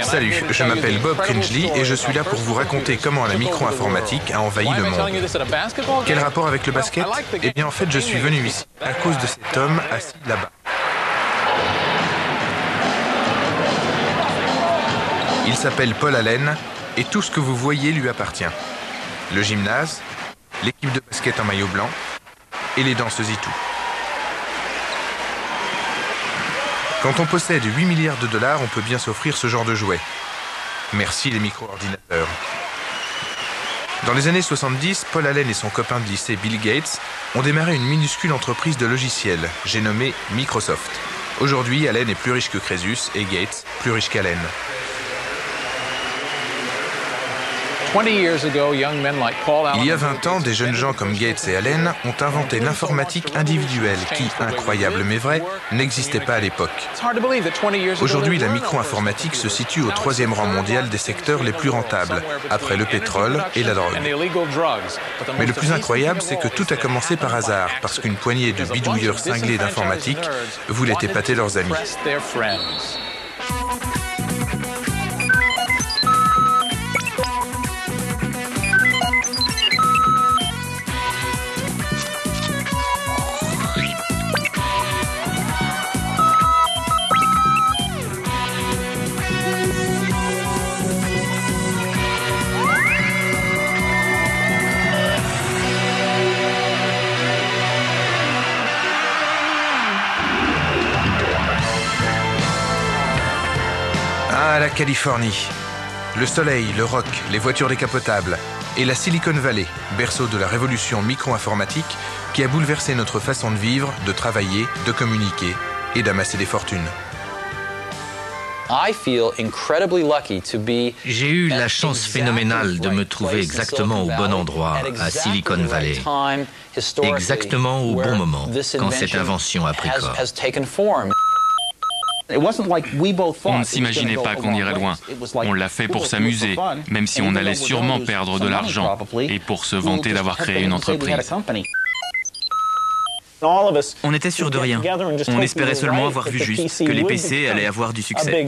Salut, je m'appelle Bob Cringely et je suis là pour vous raconter comment la micro-informatique a envahi le monde. Quel rapport avec le basket? Eh bien en fait je suis venu ici à cause de cet homme assis là-bas. Il s'appelle Paul Allen et tout ce que vous voyez lui appartient. Le gymnase, l'équipe de basket en maillot blanc et les danseuses et tout. Quand on possède 8 milliards de dollars, on peut bien s'offrir ce genre de jouet. Merci les micro-ordinateurs. Dans les années 70, Paul Allen et son copain de lycée Bill Gates ont démarré une minuscule entreprise de logiciels, j'ai nommé Microsoft. Aujourd'hui, Allen est plus riche que Crésus et Gates plus riche qu'Allen. Il y a 20 ans, des jeunes gens comme Gates et Allen ont inventé l'informatique individuelle qui, incroyable mais vrai, n'existait pas à l'époque. Aujourd'hui, la micro-informatique se situe au 3e rang mondial des secteurs les plus rentables, après le pétrole et la drogue. Mais le plus incroyable, c'est que tout a commencé par hasard, parce qu'une poignée de bidouilleurs cinglés d'informatique voulaient épater leurs amis. Ah, la Californie. Le soleil, le rock, les voitures décapotables et la Silicon Valley, berceau de la révolution micro-informatique qui a bouleversé notre façon de vivre, de travailler, de communiquer et d'amasser des fortunes. J'ai eu la chance phénoménale de me trouver exactement au bon endroit, à Silicon Valley, exactement au bon moment, quand cette invention a pris corps. On ne s'imaginait pas qu'on irait loin. On l'a fait pour s'amuser, même si on allait sûrement perdre de l'argent, et pour se vanter d'avoir créé une entreprise. On était sûr de rien. On espérait seulement avoir vu juste, que les PC allaient avoir du succès.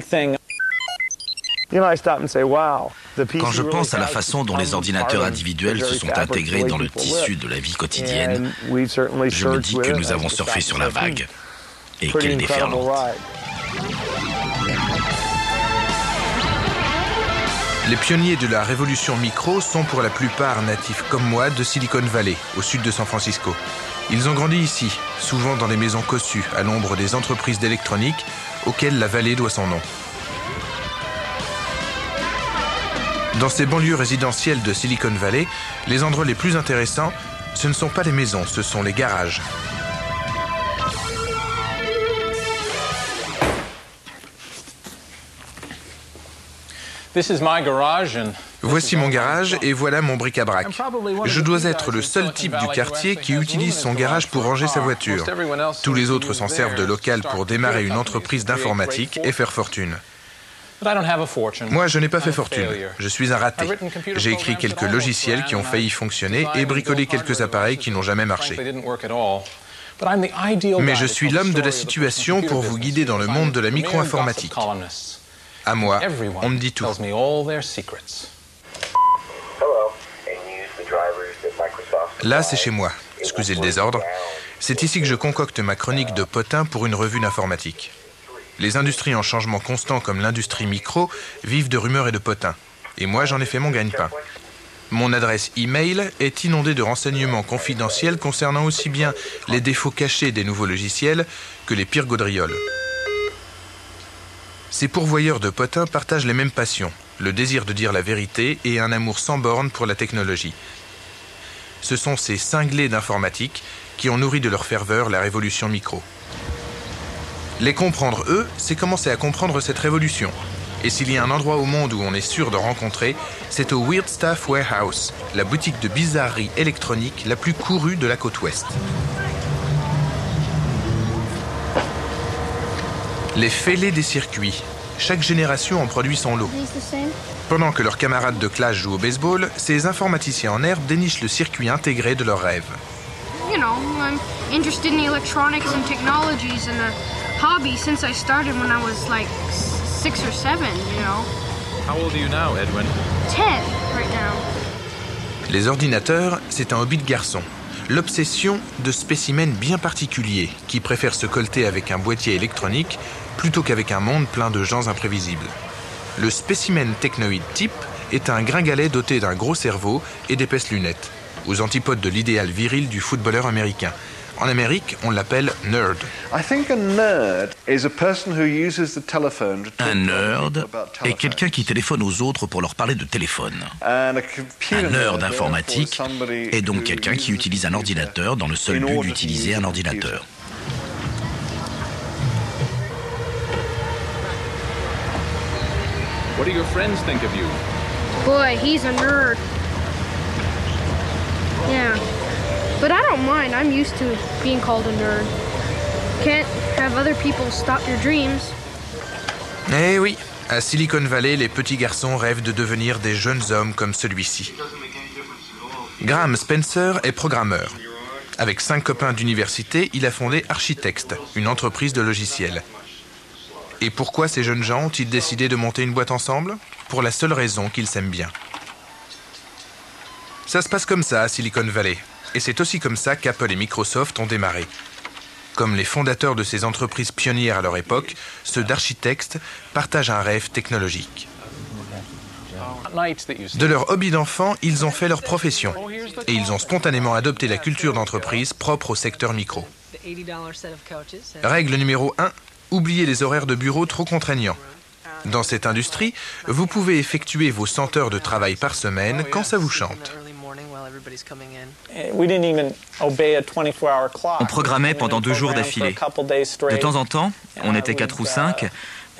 Quand je pense à la façon dont les ordinateurs individuels se sont intégrés dans le tissu de la vie quotidienne, je me dis que nous avons surfé sur la vague. Et quelle déferlante! Les pionniers de la révolution micro sont pour la plupart natifs comme moi de Silicon Valley, au sud de San Francisco. Ils ont grandi ici, souvent dans des maisons cossues, à l'ombre des entreprises d'électronique auxquelles la vallée doit son nom. Dans ces banlieues résidentielles de Silicon Valley, les endroits les plus intéressants, ce ne sont pas les maisons, ce sont les garages. Voici mon garage et voilà mon bric-à-brac. Je dois être le seul type du quartier qui utilise son garage pour ranger sa voiture. Tous les autres s'en servent de local pour démarrer une entreprise d'informatique et faire fortune. Moi, je n'ai pas fait fortune. Je suis un raté. J'ai écrit quelques logiciels qui ont failli fonctionner et bricolé quelques appareils qui n'ont jamais marché. Mais je suis l'homme de la situation pour vous guider dans le monde de la micro-informatique. À moi, on me dit tout. Là, c'est chez moi. Excusez le désordre. C'est ici que je concocte ma chronique de potin pour une revue d'informatique. Les industries en changement constant comme l'industrie micro vivent de rumeurs et de potins. Et moi, j'en ai fait mon gagne-pain. Mon adresse e-mail est inondée de renseignements confidentiels concernant aussi bien les défauts cachés des nouveaux logiciels que les pires gaudrioles. Ces pourvoyeurs de potins partagent les mêmes passions, le désir de dire la vérité et un amour sans borne pour la technologie. Ce sont ces cinglés d'informatique qui ont nourri de leur ferveur la révolution micro. Les comprendre, eux, c'est commencer à comprendre cette révolution. Et s'il y a un endroit au monde où on est sûr de rencontrer, c'est au Weird Stuff Warehouse, la boutique de bizarreries électroniques la plus courue de la côte ouest. Les fêlés des circuits. Chaque génération en produit son lot. Pendant que leurs camarades de classe jouent au baseball, ces informaticiens en herbe dénichent le circuit intégré de leurs rêves. You know, I'm interested in electronics and technologies and a hobby since I started when I was like 6 or 7, you know. How old are you now, Edwin? 10 right now. Les ordinateurs, c'est un hobby de garçon. L'obsession de spécimens bien particuliers qui préfèrent se colter avec un boîtier électronique plutôt qu'avec un monde plein de gens imprévisibles. Le spécimen technoïde type est un gringalet doté d'un gros cerveau et d'épaisses lunettes, aux antipodes de l'idéal viril du footballeur américain. En Amérique, on l'appelle nerd. Un nerd est quelqu'un qui téléphone aux autres pour leur parler de téléphone. Un nerd informatique est donc quelqu'un qui utilise un ordinateur dans le seul but d'utiliser un ordinateur. What do your friends think of you? Boy, he's a nerd. Yeah. But I don't mind. I'm used to being called a nerd. Can't have other people stop your dreams. Eh oui, à Silicon Valley, les petits garçons rêvent de devenir des jeunes hommes comme celui-ci. Graham Spencer est programmeur. Avec 5 copains d'université, il a fondé Architext, une entreprise de logiciels. Et pourquoi ces jeunes gens ont-ils décidé de monter une boîte ensemble? Pour la seule raison qu'ils s'aiment bien. Ça se passe comme ça à Silicon Valley. Et c'est aussi comme ça qu'Apple et Microsoft ont démarré. Comme les fondateurs de ces entreprises pionnières à leur époque, ceux d'Architext partagent un rêve technologique. De leur hobby d'enfant, ils ont fait leur profession. Et ils ont spontanément adopté la culture d'entreprise propre au secteur micro. Règle numéro 1, oubliez les horaires de bureau trop contraignants. Dans cette industrie, vous pouvez effectuer vos 100 heures de travail par semaine quand ça vous chante. On programmait pendant 2 jours d'affilée. De temps en temps, on était 4 ou 5,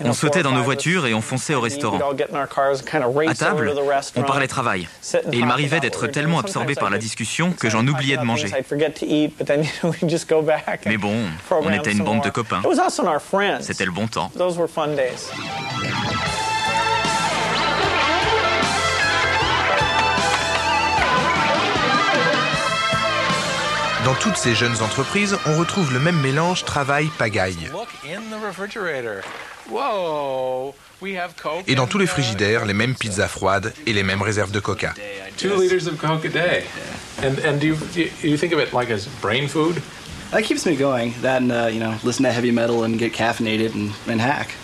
on sautait dans nos voitures et on fonçait au restaurant. À table, on parlait travail. Et il m'arrivait d'être tellement absorbé par la discussion que j'en oubliais de manger. Mais bon, on était une bande de copains. C'était le bon temps. Dans toutes ces jeunes entreprises, on retrouve le même mélange travail-pagaille. Et dans tous les frigidaires, les mêmes pizzas froides et les mêmes réserves de coca. 2 liters of Coke a day. And do you think of it like as brain food? That keeps me going. That and listen to heavy metal and get caffeinated and hack.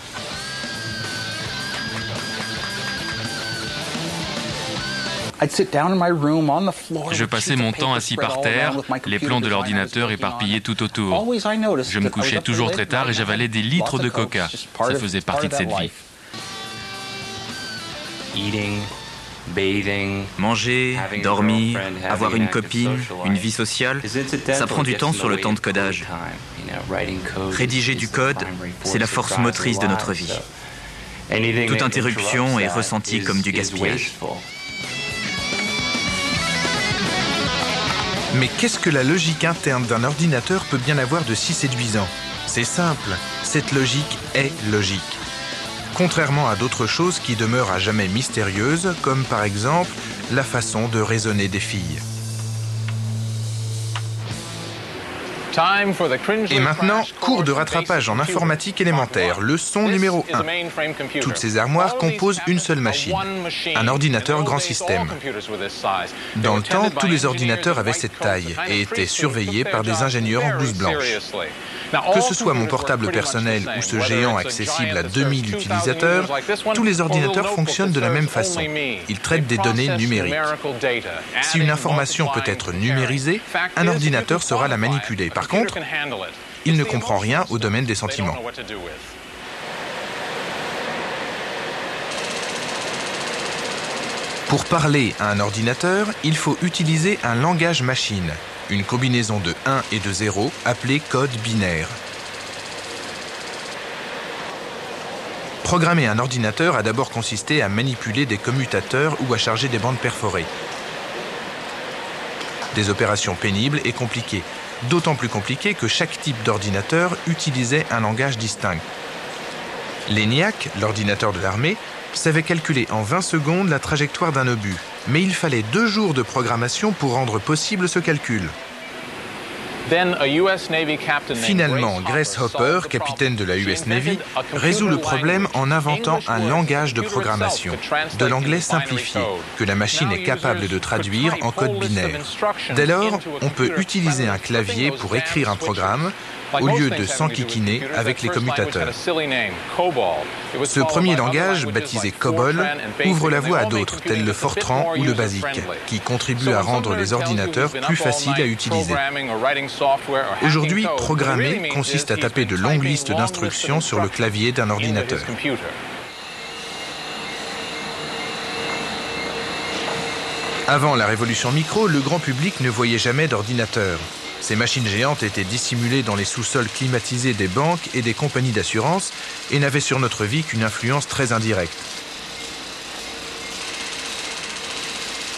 Je passais mon temps assis par terre, les plans de l'ordinateur éparpillés tout autour. Je me couchais toujours très tard et j'avalais des litres de coca. Ça faisait partie de cette vie. Manger, dormir, avoir une copine, une vie sociale, ça prend du temps sur le temps de codage. Rédiger du code, c'est la force motrice de notre vie. Toute interruption est ressentie comme du gaspillage. Mais qu'est-ce que la logique interne d'un ordinateur peut bien avoir de si séduisant? C'est simple, cette logique est logique. Contrairement à d'autres choses qui demeurent à jamais mystérieuses, comme par exemple la façon de raisonner des filles. Et maintenant, cours de rattrapage en informatique élémentaire, leçon numéro 1. Toutes ces armoires composent une seule machine, un ordinateur grand système. Dans le temps, tous les ordinateurs avaient cette taille et étaient surveillés par des ingénieurs en blouse blanche. Que ce soit mon portable personnel ou ce géant accessible à 2000 utilisateurs, tous les ordinateurs fonctionnent de la même façon. Ils traitent des données numériques. Si une information peut être numérisée, un ordinateur saura la manipuler. Par contre, il ne comprend rien au domaine des sentiments. Pour parler à un ordinateur, il faut utiliser un langage machine, une combinaison de 1 et de 0 appelée code binaire. Programmer un ordinateur a d'abord consisté à manipuler des commutateurs ou à charger des bandes perforées. Des opérations pénibles et compliquées, d'autant plus compliquées que chaque type d'ordinateur utilisait un langage distinct. L'ENIAC, l'ordinateur de l'armée, savait calculer en 20 secondes la trajectoire d'un obus, mais il fallait 2 jours de programmation pour rendre possible ce calcul. Finalement, Grace Hopper, capitaine de la US Navy, résout le problème en inventant un langage de programmation, de l'anglais simplifié, que la machine est capable de traduire en code binaire. Dès lors, on peut utiliser un clavier pour écrire un programme, au lieu de s'enquiquiner avec les commutateurs. Ce premier langage, baptisé COBOL, ouvre la voie à d'autres, tels le Fortran ou le BASIC, qui contribuent à rendre les ordinateurs plus faciles à utiliser. Aujourd'hui, programmer consiste à taper de longues listes d'instructions sur le clavier d'un ordinateur. Avant la révolution micro, le grand public ne voyait jamais d'ordinateur. Ces machines géantes étaient dissimulées dans les sous-sols climatisés des banques et des compagnies d'assurance et n'avaient sur notre vie qu'une influence très indirecte.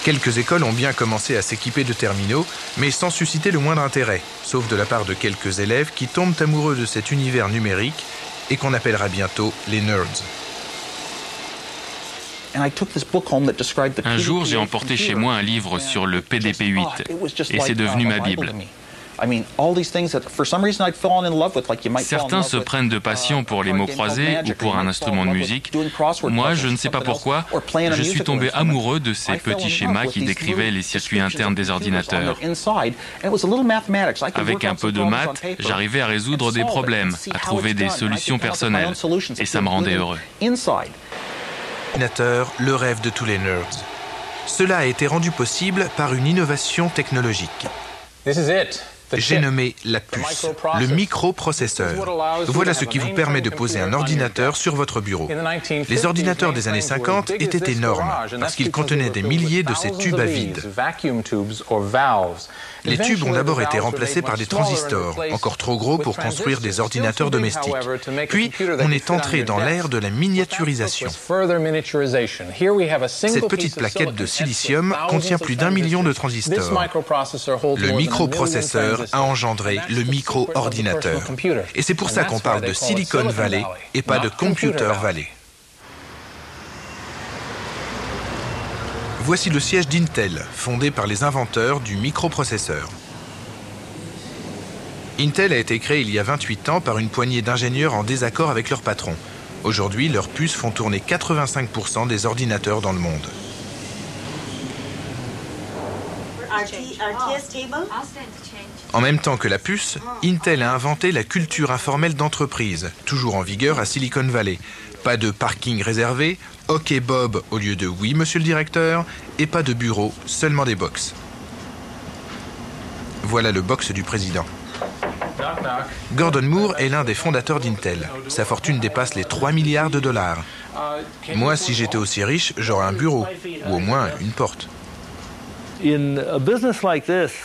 Quelques écoles ont bien commencé à s'équiper de terminaux, mais sans susciter le moindre intérêt, sauf de la part de quelques élèves qui tombent amoureux de cet univers numérique et qu'on appellera bientôt les nerds. Un jour, j'ai emporté chez moi un livre sur le PDP-8 et c'est devenu ma Bible. Certains se prennent de passion pour les mots croisés ou pour un instrument de musique. Moi, je ne sais pas pourquoi, je suis tombé amoureux de ces petits schémas qui décrivaient les circuits internes des ordinateurs. Avec un peu de maths, j'arrivais à résoudre des problèmes, à trouver des solutions personnelles, et ça me rendait heureux. Ordinateur, le rêve de tous les nerds. Cela a été rendu possible par une innovation technologique. J'ai nommé la puce, le microprocesseur. Voilà ce qui vous permet de poser un ordinateur sur votre bureau. Les ordinateurs des années 50 étaient énormes parce qu'ils contenaient des milliers de ces tubes à vide. Les tubes ont d'abord été remplacés par des transistors, encore trop gros pour construire des ordinateurs domestiques. Puis, on est entré dans l'ère de la miniaturisation. Cette petite plaquette de silicium contient plus d'1 million de transistors. Le microprocesseur a engendré le micro-ordinateur. Et c'est pour ça qu'on parle de Silicon Valley et pas de Computer Valley. Voici le siège d'Intel, fondé par les inventeurs du microprocesseur. Intel a été créé il y a 28 ans par une poignée d'ingénieurs en désaccord avec leur patron. Aujourd'hui, leurs puces font tourner 85% des ordinateurs dans le monde. En même temps que la puce, Intel a inventé la culture informelle d'entreprise, toujours en vigueur à Silicon Valley. Pas de parking réservé, OK Bob au lieu de oui monsieur le directeur, et pas de bureau, seulement des box. Voilà le box du président. Gordon Moore est l'un des fondateurs d'Intel. Sa fortune dépasse les 3 milliards de dollars. Moi, si j'étais aussi riche, j'aurais un bureau, ou au moins une porte.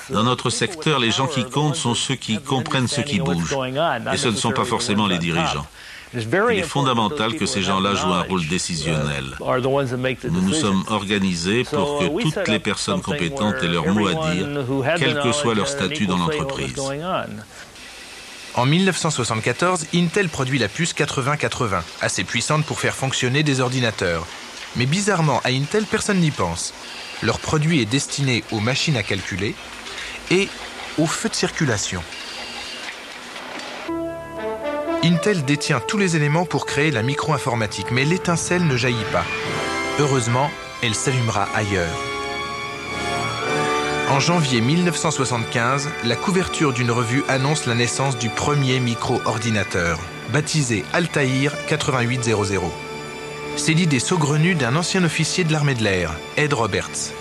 Dans notre secteur, les gens qui comptent sont ceux qui comprennent ce qui bouge. Et ce ne sont pas forcément les dirigeants. Il est fondamental que ces gens-là jouent un rôle décisionnel. Nous nous sommes organisés pour que toutes les personnes compétentes aient leur mot à dire, quel que soit leur statut dans l'entreprise. En 1974, Intel produit la puce 8080, assez puissante pour faire fonctionner des ordinateurs. Mais bizarrement, à Intel, personne n'y pense. Leur produit est destiné aux machines à calculer et aux feux de circulation. Intel détient tous les éléments pour créer la micro-informatique, mais l'étincelle ne jaillit pas. Heureusement, elle s'allumera ailleurs. En janvier 1975, la couverture d'une revue annonce la naissance du premier micro-ordinateur, baptisé Altair 8800. C'est l'idée saugrenue d'un ancien officier de l'armée de l'air, Ed Roberts.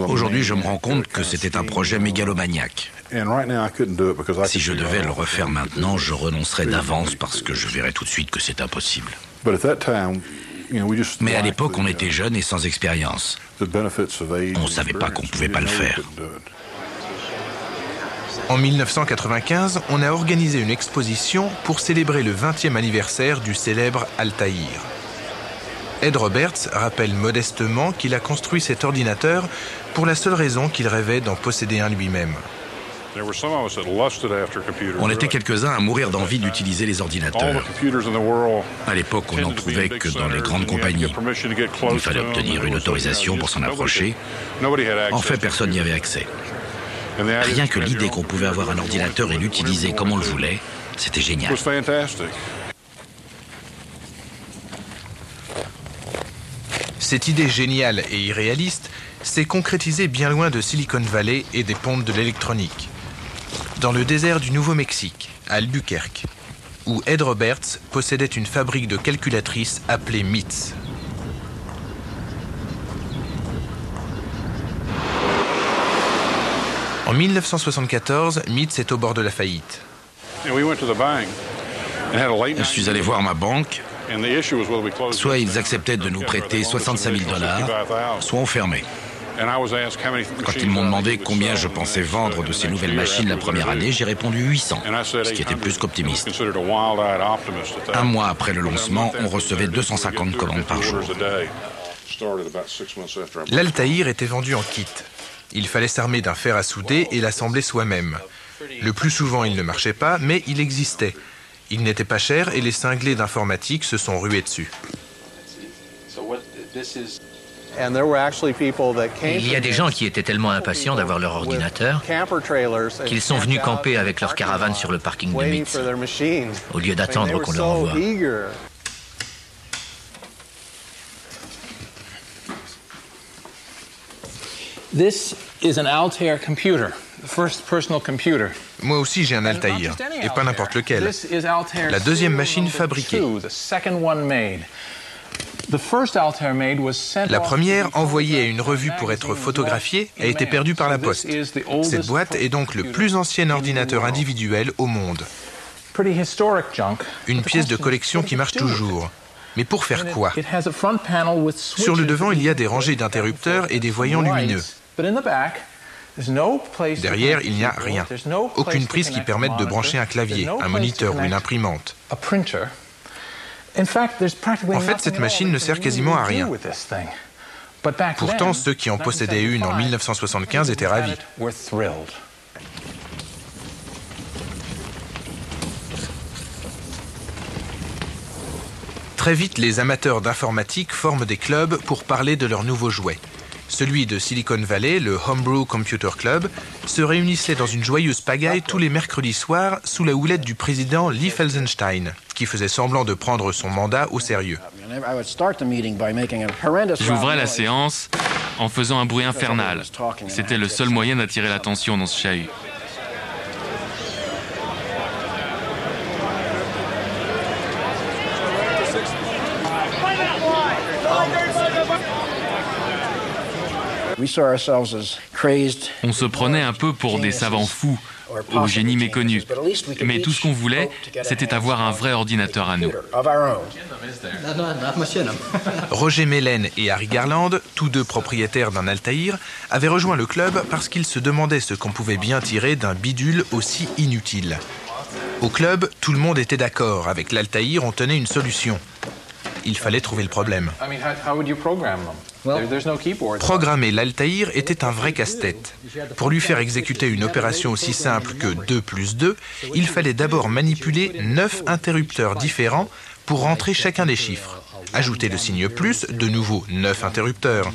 Aujourd'hui, je me rends compte que c'était un projet mégalomaniaque. Si je devais le refaire maintenant, je renoncerais d'avance parce que je verrais tout de suite que c'est impossible. Mais à l'époque, on était jeunes et sans expérience. On ne savait pas qu'on ne pouvait pas le faire. En 1995, on a organisé une exposition pour célébrer le 20e anniversaire du célèbre Altair. Ed Roberts rappelle modestement qu'il a construit cet ordinateur pour la seule raison qu'il rêvait d'en posséder un lui-même. On était quelques-uns à mourir d'envie d'utiliser les ordinateurs. À l'époque, on n'en trouvait que dans les grandes compagnies. Il fallait obtenir une autorisation pour s'en approcher. En fait, personne n'y avait accès. Rien que l'idée qu'on pouvait avoir un ordinateur et l'utiliser comme on le voulait, c'était génial. Cette idée géniale et irréaliste s'est concrétisée bien loin de Silicon Valley et des pontes de l'électronique. Dans le désert du Nouveau-Mexique, à Albuquerque, où Ed Roberts possédait une fabrique de calculatrices appelée MITS. En 1974, MITS est au bord de la faillite. Je suis allé voir ma banque. Soit ils acceptaient de nous prêter $65 000, soit on fermait. Quand ils m'ont demandé combien je pensais vendre de ces nouvelles machines la première année, j'ai répondu 800, ce qui était plus qu'optimiste. Un mois après le lancement, on recevait 250 commandes par jour. L'Altaïr était vendu en kit. Il fallait s'armer d'un fer à souder et l'assembler soi-même. Le plus souvent, il ne marchait pas, mais il existait. Il n'était pas cher et les cinglés d'informatique se sont rués dessus. Il y a des gens qui étaient tellement impatients d'avoir leur ordinateur qu'ils sont venus camper avec leur caravane sur le parking de MITS, au lieu d'attendre qu'on leur envoie. This is an Altair computer, the first personal computer. Moi aussi j'ai un Altaïr, et pas n'importe lequel. La deuxième machine fabriquée. La première, envoyée à une revue pour être photographiée, a été perdue par la poste. Cette boîte est donc le plus ancien ordinateur individuel au monde. Une pièce de collection qui marche toujours. Mais pour faire quoi? Sur le devant, il y a des rangées d'interrupteurs et des voyants lumineux. Derrière, il n'y a rien. Aucune prise qui permette de brancher un clavier, un moniteur ou une imprimante. En fait, cette machine ne sert quasiment à rien. Pourtant, ceux qui en possédaient une en 1975 étaient ravis. Très vite, les amateurs d'informatique forment des clubs pour parler de leurs nouveaux jouets. Celui de Silicon Valley, le Homebrew Computer Club, se réunissait dans une joyeuse pagaille tous les mercredis soirs sous la houlette du président Lee Felsenstein, qui faisait semblant de prendre son mandat au sérieux. J'ouvrais la séance en faisant un bruit infernal. C'était le seul moyen d'attirer l'attention dans ce chahut. On se prenait un peu pour des savants fous, au génie méconnu. Mais tout ce qu'on voulait, c'était avoir un vrai ordinateur à nous. Roger Mellen et Harry Garland, tous deux propriétaires d'un Altaïr, avaient rejoint le club parce qu'ils se demandaient ce qu'on pouvait bien tirer d'un bidule aussi inutile. Au club, tout le monde était d'accord. Avec l'Altaïr, on tenait une solution. Il fallait trouver le problème. Programmer l'Altaïr était un vrai casse-tête. Pour lui faire exécuter une opération aussi simple que 2 + 2, il fallait d'abord manipuler 9 interrupteurs différents pour rentrer chacun des chiffres. Ajouter le signe plus, de nouveau 9 interrupteurs.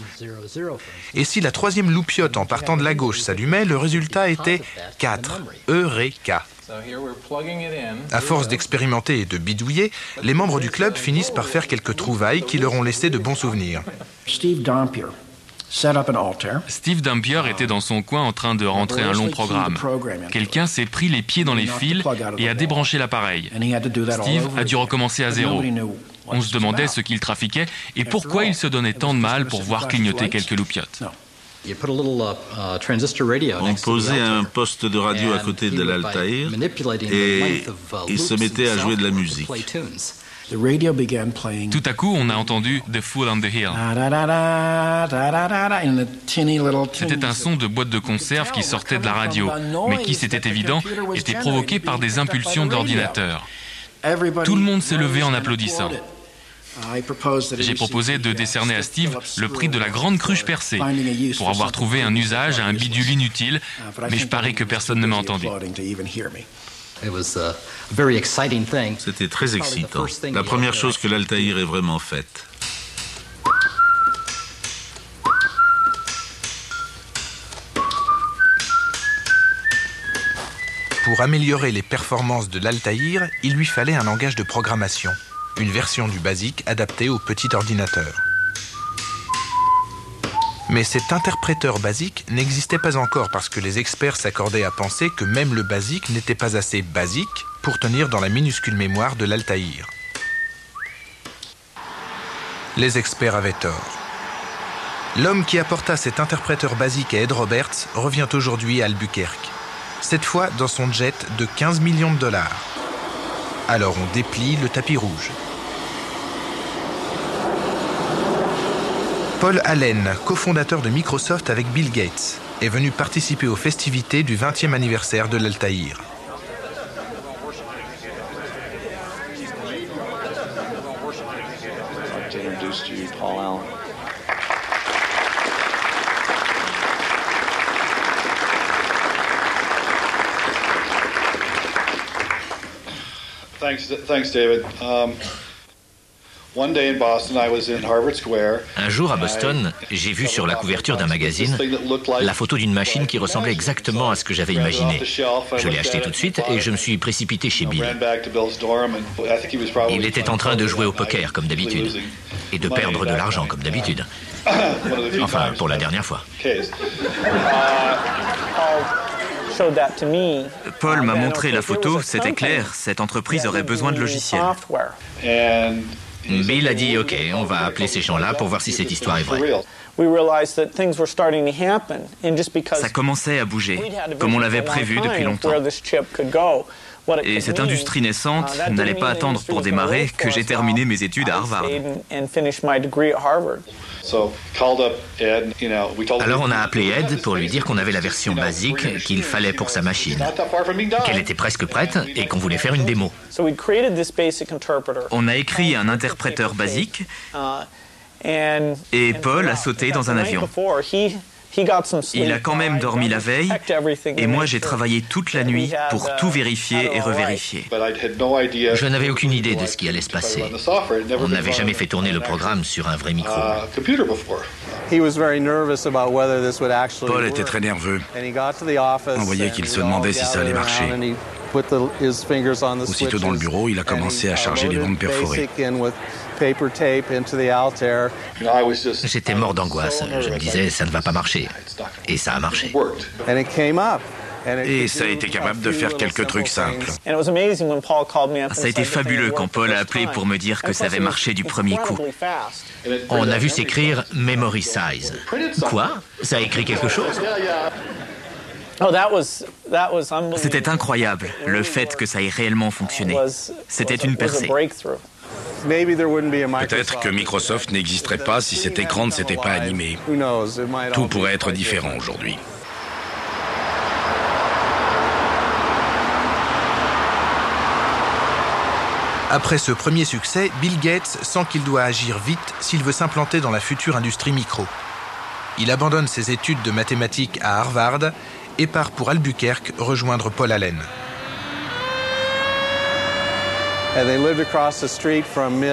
Et si la troisième loupiote en partant de la gauche s'allumait, le résultat était 4. Eureka! À force d'expérimenter et de bidouiller, les membres du club finissent par faire quelques trouvailles qui leur ont laissé de bons souvenirs. Steve Dampier était dans son coin en train de rentrer un long programme. Quelqu'un s'est pris les pieds dans les fils et a débranché l'appareil. Steve a dû recommencer à zéro. On se demandait ce qu'il trafiquait et pourquoi il se donnait tant de mal pour voir clignoter quelques loupiotes. On posait un poste de radio à côté de l'Altaïr et il se mettait à jouer de la musique. Tout à coup, on a entendu The Fool on the Hill. C'était un son de boîte de conserve qui sortait de la radio, mais qui, c'était évident, était provoqué par des impulsions d'ordinateur. Tout le monde s'est levé en applaudissant. J'ai proposé de décerner à Steve le prix de la grande cruche percée pour avoir trouvé un usage à un bidule inutile, mais je parie que personne ne m'a entendu. C'était très excitant. La première chose que l'Altaïr ait vraiment faite. Pour améliorer les performances de l'Altaïr, il lui fallait un langage de programmation, une version du BASIC adaptée au petit ordinateur. Mais cet interpréteur BASIC n'existait pas encore parce que les experts s'accordaient à penser que même le BASIC n'était pas assez basique pour tenir dans la minuscule mémoire de l'Altaïr. Les experts avaient tort. L'homme qui apporta cet interpréteur BASIC à Ed Roberts revient aujourd'hui à Albuquerque. Cette fois dans son jet de 15 millions de $. Alors on déplie le tapis rouge. Paul Allen, cofondateur de Microsoft avec Bill Gates, est venu participer aux festivités du 20e anniversaire de l'Altaïr. Thanks, David. Un jour à Boston, j'ai vu sur la couverture d'un magazine la photo d'une machine qui ressemblait exactement à ce que j'avais imaginé. Je l'ai achetée tout de suite et je me suis précipité chez Bill. Il était en train de jouer au poker comme d'habitude et de perdre de l'argent comme d'habitude. Enfin, pour la dernière fois. Paul m'a montré la photo, c'était clair, cette entreprise aurait besoin de logiciels. Bill a dit « Ok, on va appeler ces gens-là pour voir si cette histoire est vraie. » Ça commençait à bouger, comme on l'avait prévu depuis longtemps. Et cette industrie naissante n'allait pas attendre pour démarrer que j'ai terminé mes études à Harvard. Alors on a appelé Ed pour lui dire qu'on avait la version basique qu'il fallait pour sa machine, qu'elle était presque prête et qu'on voulait faire une démo. On a écrit un interpréteur basique et Paul a sauté dans un avion. Il a quand même dormi la veille et moi j'ai travaillé toute la nuit pour tout vérifier et revérifier. Je n'avais aucune idée de ce qui allait se passer. On n'avait jamais fait tourner le programme sur un vrai micro. Paul était très nerveux. On voyait qu'il se demandait si ça allait marcher. Aussitôt dans le bureau, il a commencé à charger les bandes perforées. J'étais mort d'angoisse. Je me disais, ça ne va pas marcher. Et ça a marché. Et ça a été capable de faire quelques trucs simples. Ça a été fabuleux quand Paul a appelé pour me dire que ça avait marché du premier coup. On a vu s'écrire « Memory Size ». Quoi? Ça a écrit quelque chose? C'était incroyable, le fait que ça ait réellement fonctionné. C'était une percée. Peut-être que Microsoft n'existerait pas si cet écran ne s'était pas animé. Tout pourrait être différent aujourd'hui. Après ce premier succès, Bill Gates sent qu'il doit agir vite s'il veut s'implanter dans la future industrie micro. Il abandonne ses études de mathématiques à Harvard et part pour Albuquerque rejoindre Paul Allen.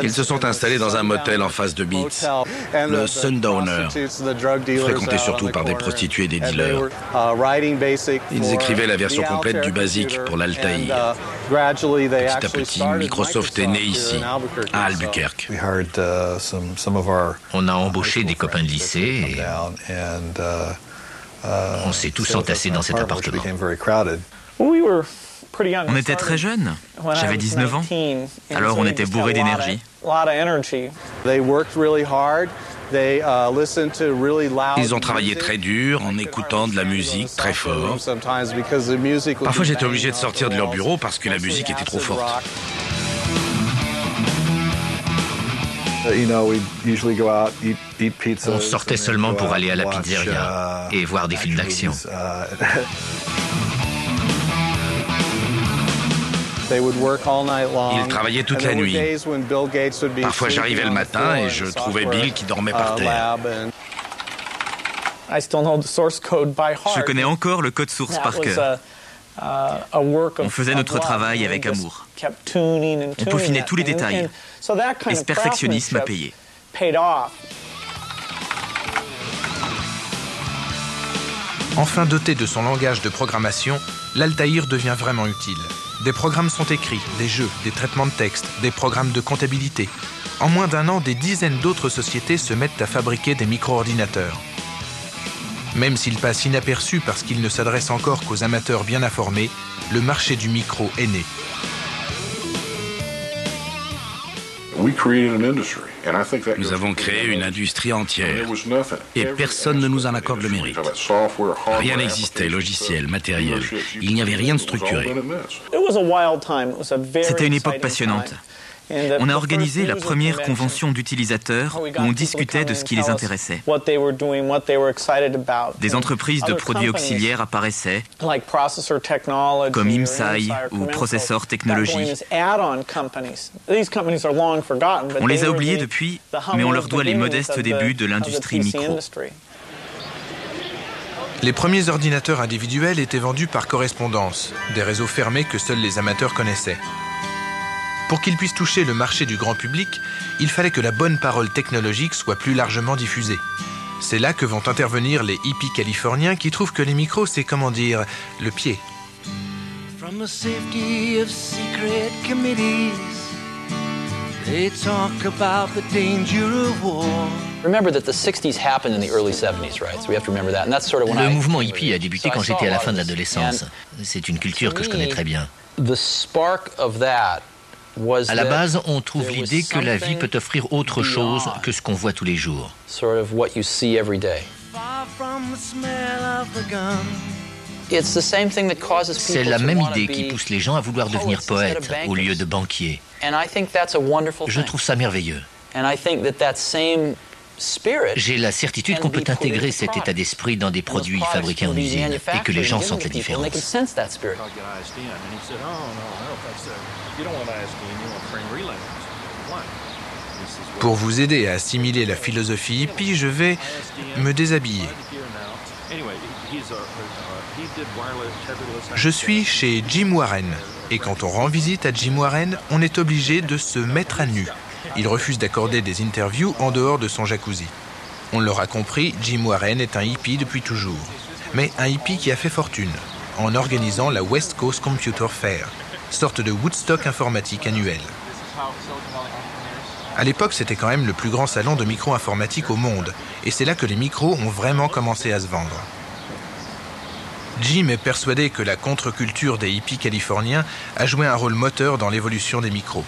Ils se sont installés dans un motel en face de Beats, le Sundowner, fréquenté surtout par des prostituées et des dealers. Ils écrivaient la version complète du BASIC pour l'Altaïr. Petit à petit, Microsoft est né ici, à Albuquerque. On a embauché des copains de lycée et on s'est tous entassés dans cet appartement. On était très jeunes. J'avais 19 ans. Alors on était bourrés d'énergie. Ils ont travaillé très dur en écoutant de la musique très fort. Parfois j'étais obligé de sortir de leur bureau parce que la musique était trop forte. On sortait seulement pour aller à la pizzeria et voir des films d'action. Ils travaillaient toute la nuit. Parfois j'arrivais le matin et je trouvais Bill qui dormait par terre. Je connais encore le code source par cœur. On faisait notre travail avec amour. On peaufinait tous les détails. Et ce perfectionnisme a payé. Enfin doté de son langage de programmation, l'Altaïr devient vraiment utile. Des programmes sont écrits, des jeux, des traitements de texte, des programmes de comptabilité. En moins d'un an, des dizaines d'autres sociétés se mettent à fabriquer des micro-ordinateurs. Même s'il passe inaperçu parce qu'il ne s'adresse encore qu'aux amateurs bien informés, le marché du micro est né. Nous avons créé une industrie entière et personne ne nous en accorde le mérite. Rien n'existait, logiciel, matériel. Il n'y avait rien de structuré. C'était une époque passionnante. On a organisé la première convention d'utilisateurs où on discutait de ce qui les intéressait. Des entreprises de produits auxiliaires apparaissaient, comme IMSAI ou Processor Technology. On les a oubliés depuis, mais on leur doit les modestes débuts de l'industrie micro. Les premiers ordinateurs individuels étaient vendus par correspondance, des réseaux fermés que seuls les amateurs connaissaient. Pour qu'ils puissent toucher le marché du grand public, il fallait que la bonne parole technologique soit plus largement diffusée. C'est là que vont intervenir les hippies californiens qui trouvent que les micros, c'est, comment dire, le pied. From the safety of secret committees, they talk about the danger of war. Remember that the 60s happened in the early 70s, right? So we have to remember that. And that's sort of when Le mouvement hippie a débuté quand j'étais à la fin de l'adolescence. C'est une culture que je connais très bien. The spark of that. À la base, on trouve l'idée que la vie peut offrir autre chose que ce qu'on voit tous les jours. C'est la même idée qui pousse les gens à vouloir devenir poètes au lieu de banquiers. Je trouve ça merveilleux. J'ai la certitude qu'on peut intégrer cet état d'esprit dans des produits fabriqués en usine et que les gens sentent la différence. Pour vous aider à assimiler la philosophie hippie, je vais me déshabiller. Je suis chez Jim Warren, et quand on rend visite à Jim Warren, on est obligé de se mettre à nu. Il refuse d'accorder des interviews en dehors de son jacuzzi. On l'aura compris, Jim Warren est un hippie depuis toujours. Mais un hippie qui a fait fortune, en organisant la West Coast Computer Fair, sorte de Woodstock informatique annuel. À l'époque, c'était quand même le plus grand salon de micro-informatique au monde, et c'est là que les micros ont vraiment commencé à se vendre. Jim est persuadé que la contre-culture des hippies californiens a joué un rôle moteur dans l'évolution des micros.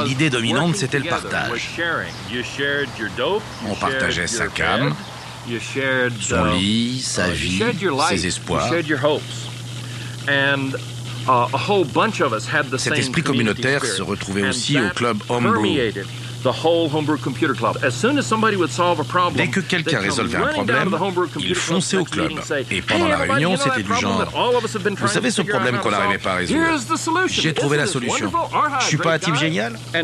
L'idée dominante, c'était le partage. On partageait sa cam, son lit, sa vie, ses espoirs. Cet esprit communautaire se retrouvait aussi au club Homebrew. Dès que quelqu'un résolvait un problème, il fonçait au club. Et pendant la réunion, c'était du genre « Vous savez ce problème qu'on n'arrivait pas à résoudre? J'ai trouvé la solution. Je suis pas un type génial ?» Je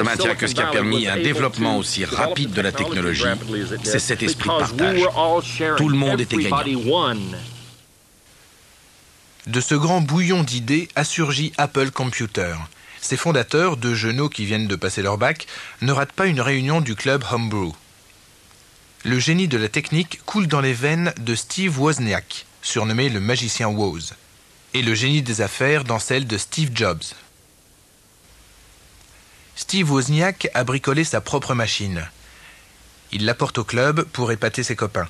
maintiens que ce qui a permis un développement aussi rapide de la technologie, c'est cet esprit de partage. Tout le monde était gagnant. De ce grand bouillon d'idées a surgi Apple Computer. Ses fondateurs, deux jeunes qui viennent de passer leur bac, ne ratent pas une réunion du club Homebrew. Le génie de la technique coule dans les veines de Steve Wozniak, surnommé le magicien Woz, et le génie des affaires dans celle de Steve Jobs. Steve Wozniak a bricolé sa propre machine. Il l'apporte au club pour épater ses copains.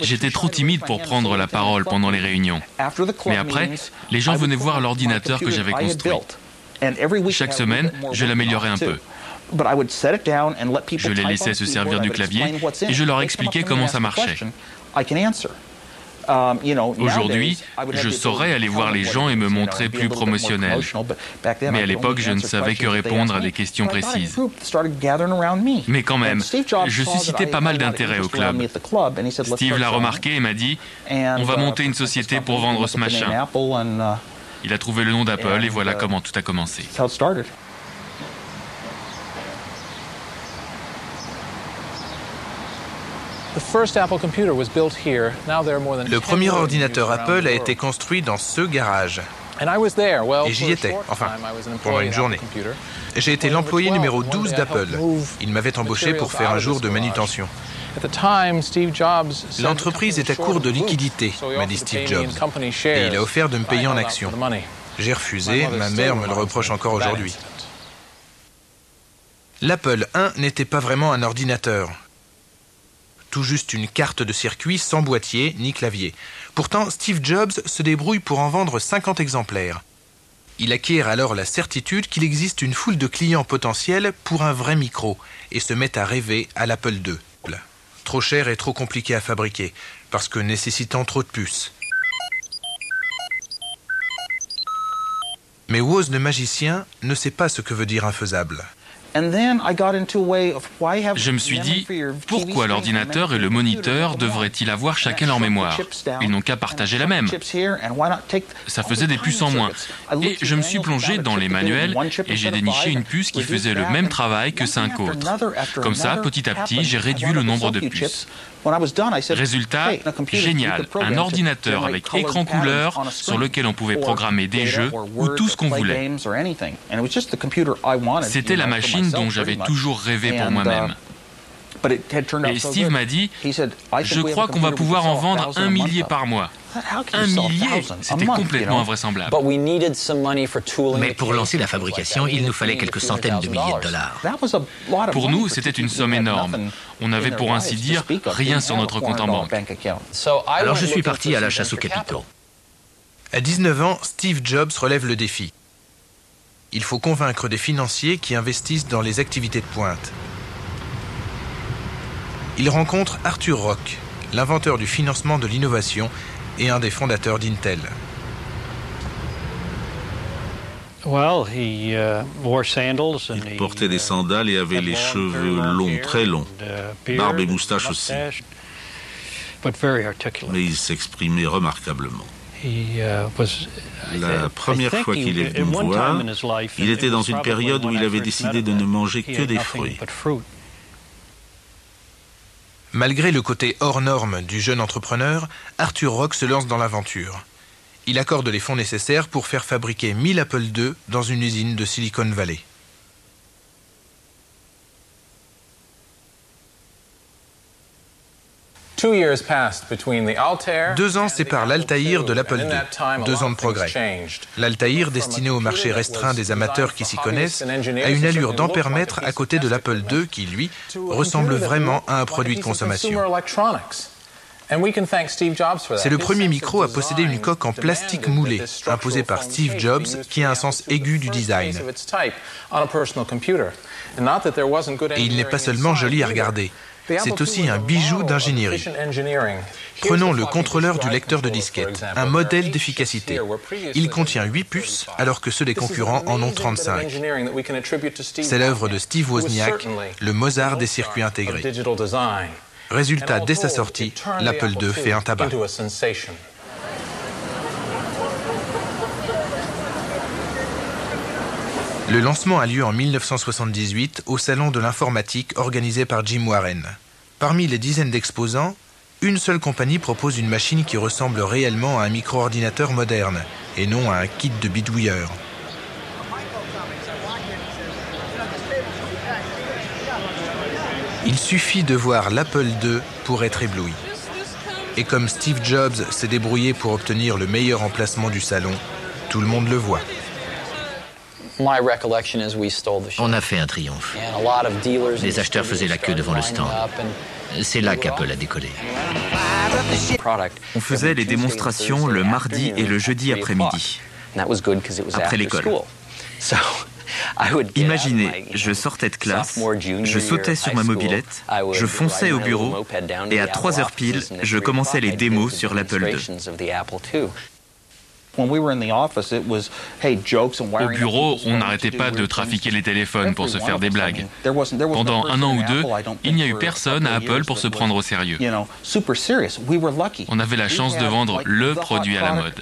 J'étais trop timide pour prendre la parole pendant les réunions. Mais après, les gens venaient voir l'ordinateur que j'avais construit. Chaque semaine, je l'améliorais un peu. Je les laissais se servir du clavier et je leur expliquais comment ça marchait. Aujourd'hui, je saurais aller voir les gens et me montrer plus promotionnel. Mais à l'époque, je ne savais que répondre à des questions précises. Mais quand même, je suscitais pas mal d'intérêt au club. Steve l'a remarqué et m'a dit « On va monter une société pour vendre ce machin ». Il a trouvé le nom d'Apple et voilà comment tout a commencé. Le premier ordinateur Apple a été construit dans ce garage. Et j'y étais, enfin, pendant une journée. J'ai été l'employé numéro 12 d'Apple. Ils m'avaient embauché pour faire un jour de manutention. L'entreprise est à court de liquidités, m'a dit Steve Jobs, et il a offert de me payer en actions. J'ai refusé, ma mère me le reproche encore aujourd'hui. L'Apple I n'était pas vraiment un ordinateur. Tout juste une carte de circuit sans boîtier ni clavier. Pourtant, Steve Jobs se débrouille pour en vendre 50 exemplaires. Il acquiert alors la certitude qu'il existe une foule de clients potentiels pour un vrai micro et se met à rêver à l'Apple II. Trop cher et trop compliqué à fabriquer, parce que nécessitant trop de puces. Mais Woz le magicien ne sait pas ce que veut dire infaisable. Je me suis dit, pourquoi l'ordinateur et le moniteur devraient-ils avoir chacun leur mémoire? Ils n'ont qu'à partager la même. Ça faisait des puces en moins. Et je me suis plongé dans les manuels et j'ai déniché une puce qui faisait le même travail que 5 autres. Comme ça, petit à petit, j'ai réduit le nombre de puces. Résultat, génial, un ordinateur avec écran couleur sur lequel on pouvait programmer des jeux ou tout ce qu'on voulait. C'était la machine dont j'avais toujours rêvé pour moi-même. Et Steve m'a dit, je crois qu'on va pouvoir en vendre 1 millier par mois. 1 millier, c'était complètement invraisemblable. Mais pour lancer la fabrication, il nous fallait quelques centaines de milliers de dollars. Pour nous, c'était une somme énorme. On n'avait pour ainsi dire rien sur notre compte en banque. Alors je suis parti à la chasse aux capitaux. À 19 ans, Steve Jobs relève le défi. Il faut convaincre des financiers qui investissent dans les activités de pointe. Il rencontre Arthur Rock, l'inventeur du financement de l'innovation et un des fondateurs d'Intel. Il portait des sandales et avait les cheveux longs, très longs, barbe et moustache aussi. Mais il s'exprimait remarquablement. La première fois qu'il est venu me voir, il était dans une période où il avait décidé de ne manger que des fruits. Malgré le côté hors norme du jeune entrepreneur, Arthur Rock se lance dans l'aventure. Il accorde les fonds nécessaires pour faire fabriquer 1000 Apple II dans une usine de Silicon Valley. 2 ans séparent l'Altaïr de l'Apple II. 2 ans de progrès. L'Altaïr, destiné au marché restreint des amateurs qui s'y connaissent, a une allure d'ampèremètre à côté de l'Apple II qui, lui, ressemble vraiment à un produit de consommation. C'est le premier micro à posséder une coque en plastique moulé, imposée par Steve Jobs, qui a un sens aigu du design. Et il n'est pas seulement joli à regarder. C'est aussi un bijou d'ingénierie. Prenons le contrôleur du lecteur de disquette, un modèle d'efficacité. Il contient 8 puces, alors que ceux des concurrents en ont 35. C'est l'œuvre de Steve Wozniak, le Mozart des circuits intégrés. Résultat, dès sa sortie, l'Apple II fait un tabac. Le lancement a lieu en 1978 au Salon de l'informatique organisé par Jim Warren. Parmi les dizaines d'exposants, une seule compagnie propose une machine qui ressemble réellement à un micro-ordinateur moderne et non à un kit de bidouilleur. Il suffit de voir l'Apple II pour être ébloui. Et comme Steve Jobs s'est débrouillé pour obtenir le meilleur emplacement du salon, tout le monde le voit. On a fait un triomphe. Les acheteurs faisaient la queue devant le stand. C'est là qu'Apple a décollé. On faisait les démonstrations le mardi et le jeudi après-midi, après l'école. Imaginez, je sortais de classe, je sautais sur ma mobilette, je fonçais au bureau et à 3h pile, je commençais les démos sur l'Apple II. Au bureau, on n'arrêtait pas de trafiquer les téléphones pour se faire des blagues. Pendant 1 an ou 2, il n'y a eu personne à Apple pour se prendre au sérieux. On avait la chance de vendre le produit à la mode.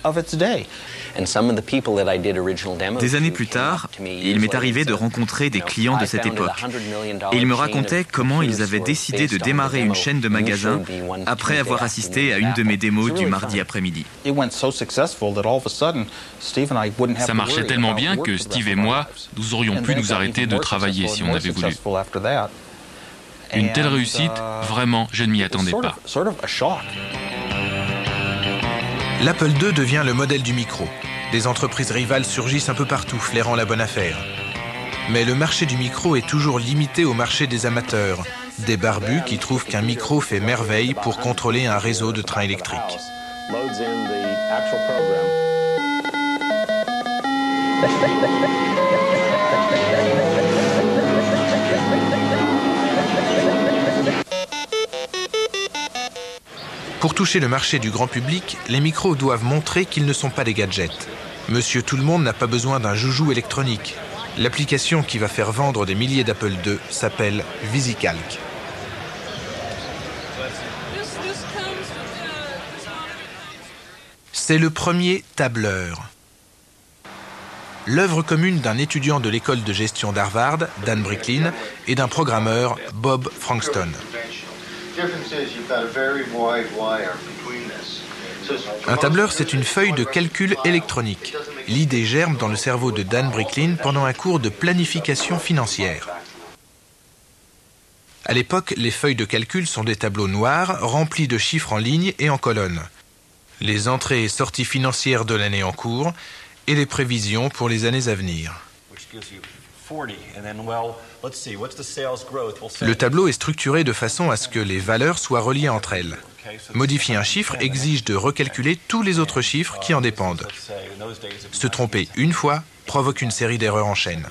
Des années plus tard, il m'est arrivé de rencontrer des clients de cette époque. Et ils me racontaient comment ils avaient décidé de démarrer une chaîne de magasins après avoir assisté à une de mes démos du mardi après-midi. Ça marchait tellement bien que Steve et moi, nous aurions pu nous arrêter de travailler si on avait voulu. Une telle réussite, vraiment, je ne m'y attendais pas. L'Apple II devient le modèle du micro. Des entreprises rivales surgissent un peu partout, flairant la bonne affaire. Mais le marché du micro est toujours limité au marché des amateurs, des barbus qui trouvent qu'un micro fait merveille pour contrôler un réseau de trains électriques. Pour toucher le marché du grand public, les micros doivent montrer qu'ils ne sont pas des gadgets. Monsieur Tout-le-Monde n'a pas besoin d'un joujou électronique. L'application qui va faire vendre des milliers d'Apple II s'appelle VisiCalc. C'est le premier tableur. L'œuvre commune d'un étudiant de l'école de gestion d'Harvard, Dan Bricklin, et d'un programmeur, Bob Frankston. Un tableur, c'est une feuille de calcul électronique. L'idée germe dans le cerveau de Dan Bricklin pendant un cours de planification financière. À l'époque, les feuilles de calcul sont des tableaux noirs remplis de chiffres en lignes et en colonnes. Les entrées et sorties financières de l'année en cours et les prévisions pour les années à venir. Le tableau est structuré de façon à ce que les valeurs soient reliées entre elles. Modifier un chiffre exige de recalculer tous les autres chiffres qui en dépendent. Se tromper une fois provoque une série d'erreurs en chaîne.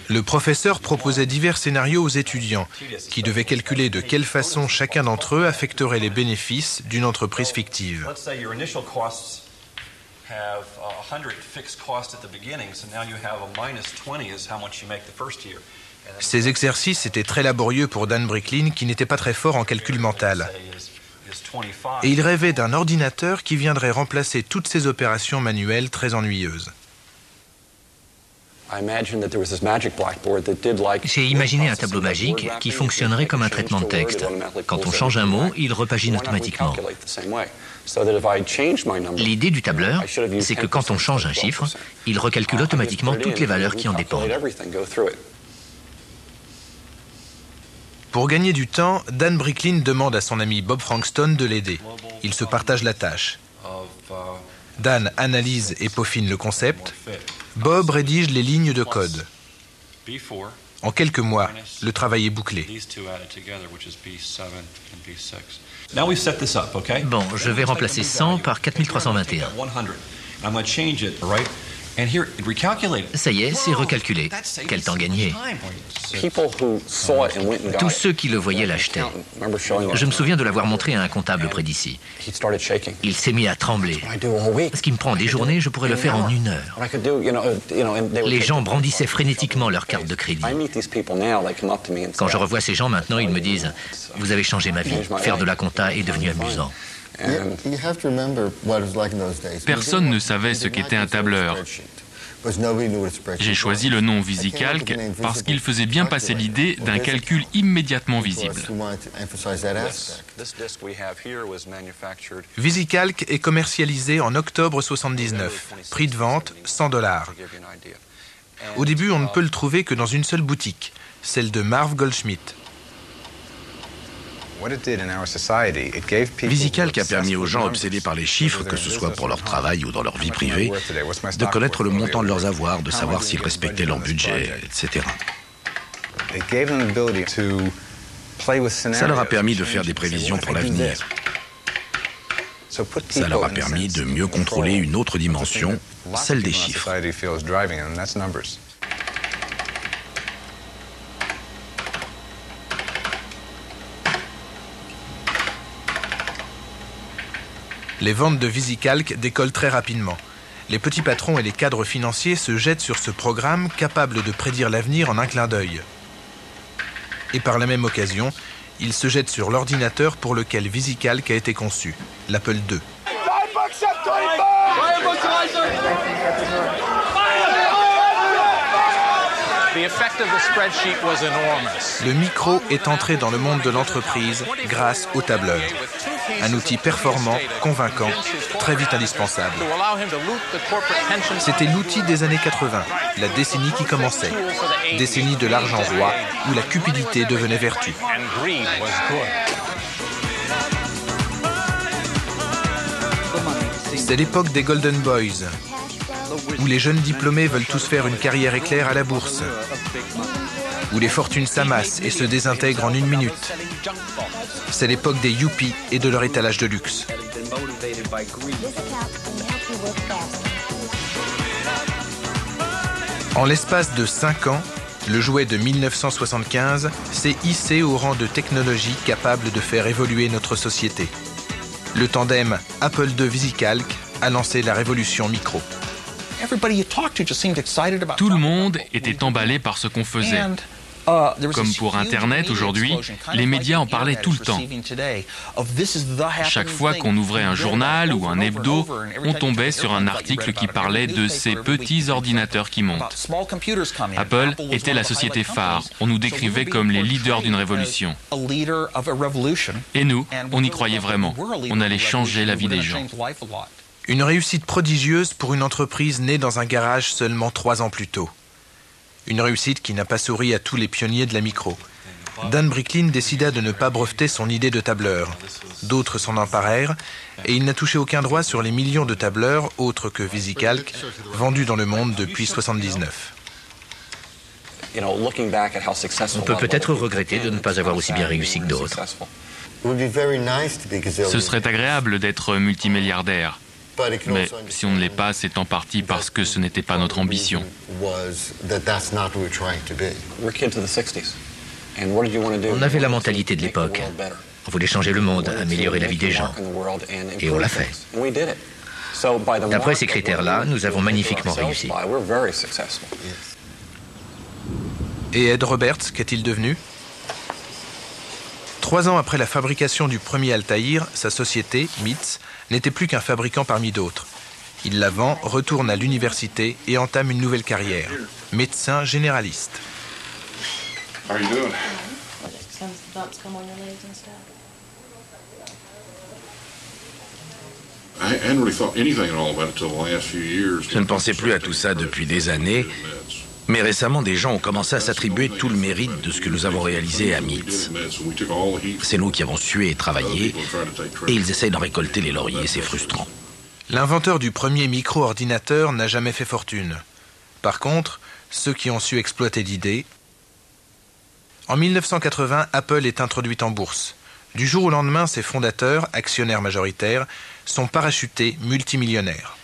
Le professeur proposait divers scénarios aux étudiants qui devaient calculer de quelle façon chacun d'entre eux affecterait les bénéfices d'une entreprise fictive. Ces exercices étaient très laborieux pour Dan Bricklin qui n'était pas très fort en calcul mental. Et il rêvait d'un ordinateur qui viendrait remplacer toutes ces opérations manuelles très ennuyeuses. J'ai imaginé un tableau magique qui fonctionnerait comme un traitement de texte. Quand on change un mot, il repagine automatiquement. L'idée du tableur, c'est que quand on change un chiffre, il recalcule automatiquement toutes les valeurs qui en dépendent. Pour gagner du temps, Dan Bricklin demande à son ami Bob Frankston de l'aider. Ils se partagent la tâche. Dan analyse et peaufine le concept. Bob rédige les lignes de code. En quelques mois, le travail est bouclé. Bon, je vais remplacer 100 par 4321. Ça y est, c'est recalculé. Quel temps gagné. Tous ceux qui le voyaient l'achetaient. Je me souviens de l'avoir montré à un comptable près d'ici. Il s'est mis à trembler. Ce qui me prend des journées, je pourrais le faire en 1 heure. Les gens brandissaient frénétiquement leur carte de crédit. Quand je revois ces gens maintenant, ils me disent « Vous avez changé ma vie. Faire de la compta est devenu amusant. » Personne ne savait ce qu'était un tableur. J'ai choisi le nom VisiCalc parce qu'il faisait bien passer l'idée d'un calcul immédiatement visible. VisiCalc est commercialisé en octobre 1979. Prix de vente, $100. Au début, on ne peut le trouver que dans une seule boutique, celle de Marv Goldschmidt. VisiCalc a permis aux gens obsédés par les chiffres, que ce soit pour leur travail ou dans leur vie privée, de connaître le montant de leurs avoirs, de savoir s'ils respectaient leur budget, etc. Ça leur a permis de faire des prévisions pour l'avenir. Ça leur a permis de mieux contrôler une autre dimension, celle des chiffres. Les ventes de VisiCalc décollent très rapidement. Les petits patrons et les cadres financiers se jettent sur ce programme capable de prédire l'avenir en un clin d'œil. Et par la même occasion, ils se jettent sur l'ordinateur pour lequel VisiCalc a été conçu, l'Apple II. Le micro est entré dans le monde de l'entreprise grâce au tableur. Un outil performant, convaincant, très vite indispensable. C'était l'outil des années 80, la décennie qui commençait. Décennie de l'argent roi, où la cupidité devenait vertu. C'est l'époque des Golden Boys, où les jeunes diplômés veulent tous faire une carrière éclair à la bourse, où les fortunes s'amassent et se désintègrent en 1 minute. C'est l'époque des yuppies et de leur étalage de luxe. En l'espace de 5 ans, le jouet de 1975 s'est hissé au rang de technologie capable de faire évoluer notre société. Le tandem Apple II VisiCalc a lancé la révolution micro. Tout le monde était emballé par ce qu'on faisait. Comme pour Internet aujourd'hui, les médias en parlaient tout le temps. Chaque fois qu'on ouvrait un journal ou un hebdo, on tombait sur un article qui parlait de ces petits ordinateurs qui montent. Apple était la société phare. On nous décrivait comme les leaders d'une révolution. Et nous, on y croyait vraiment. On allait changer la vie des gens. Une réussite prodigieuse pour une entreprise née dans un garage seulement 3 ans plus tôt. Une réussite qui n'a pas souri à tous les pionniers de la micro. Dan Bricklin décida de ne pas breveter son idée de tableur. D'autres s'en emparèrent et il n'a touché aucun droit sur les millions de tableurs, autres que VisiCalc, vendus dans le monde depuis 1979. On peut peut-être regretter de ne pas avoir aussi bien réussi que d'autres. Ce serait agréable d'être multimilliardaire. Mais si on ne l'est pas, c'est en partie parce que ce n'était pas notre ambition. On avait la mentalité de l'époque. On voulait changer le monde, améliorer la vie des gens. Et on l'a fait. D'après ces critères-là, nous avons magnifiquement réussi. Et Ed Roberts, qu'est-il devenu ? 3 ans après la fabrication du premier Altaïr, sa société, MITS, n'était plus qu'un fabricant parmi d'autres. Il la vend, retourne à l'université et entame une nouvelle carrière. Médecin généraliste. Je ne pensais plus à tout ça depuis des années, mais récemment des gens ont commencé à s'attribuer tout le mérite de ce que nous avons réalisé à MITS. C'est nous qui avons sué et travaillé, et ils essayent d'en récolter les lauriers, c'est frustrant. L'inventeur du premier micro-ordinateur n'a jamais fait fortune. Par contre, ceux qui ont su exploiter l'idée... En 1980, Apple est introduite en bourse. Du jour au lendemain, ses fondateurs, actionnaires majoritaires, sont parachutés multimillionnaires.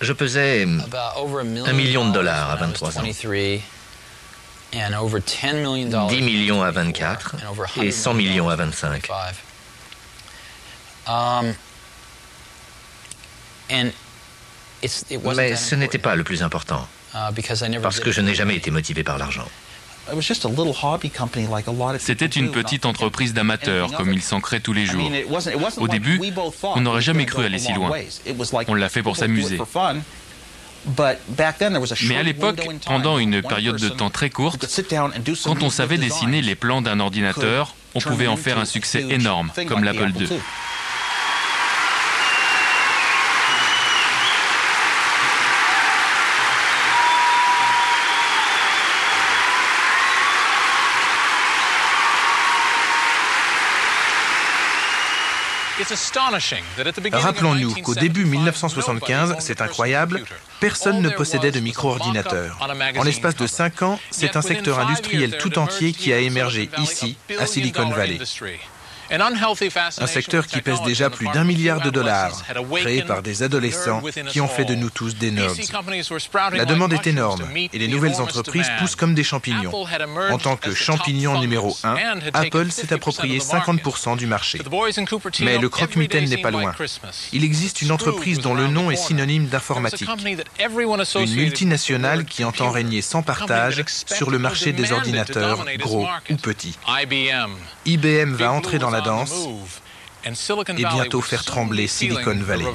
Je pesais $1 million à 23 ans, 10 millions à 24 et 100 millions à 25. Mais ce n'était pas le plus important, parce que je n'ai jamais été motivé par l'argent. C'était une petite entreprise d'amateurs, comme il s'en crée tous les jours. Au début, on n'aurait jamais cru aller si loin. On l'a fait pour s'amuser. Mais à l'époque, pendant une période de temps très courte, quand on savait dessiner les plans d'un ordinateur, on pouvait en faire un succès énorme, comme l'Apple II. Rappelons-nous qu'au début 1975, c'est incroyable, personne ne possédait de micro-ordinateur. En l'espace de 5 ans, c'est un secteur industriel tout entier qui a émergé ici, à Silicon Valley. Un secteur qui pèse déjà plus d'1 milliard de dollars, créé par des adolescents qui ont fait de nous tous des nerds. La demande est énorme et les nouvelles entreprises poussent comme des champignons. En tant que champignon numéro 1, Apple s'est approprié 50% du marché. Mais le croque-mitaine n'est pas loin. Il existe une entreprise dont le nom est synonyme d'informatique. Une multinationale qui entend régner sans partage sur le marché des ordinateurs, gros ou petits. IBM va entrer dans la danse et bientôt faire trembler Silicon Valley.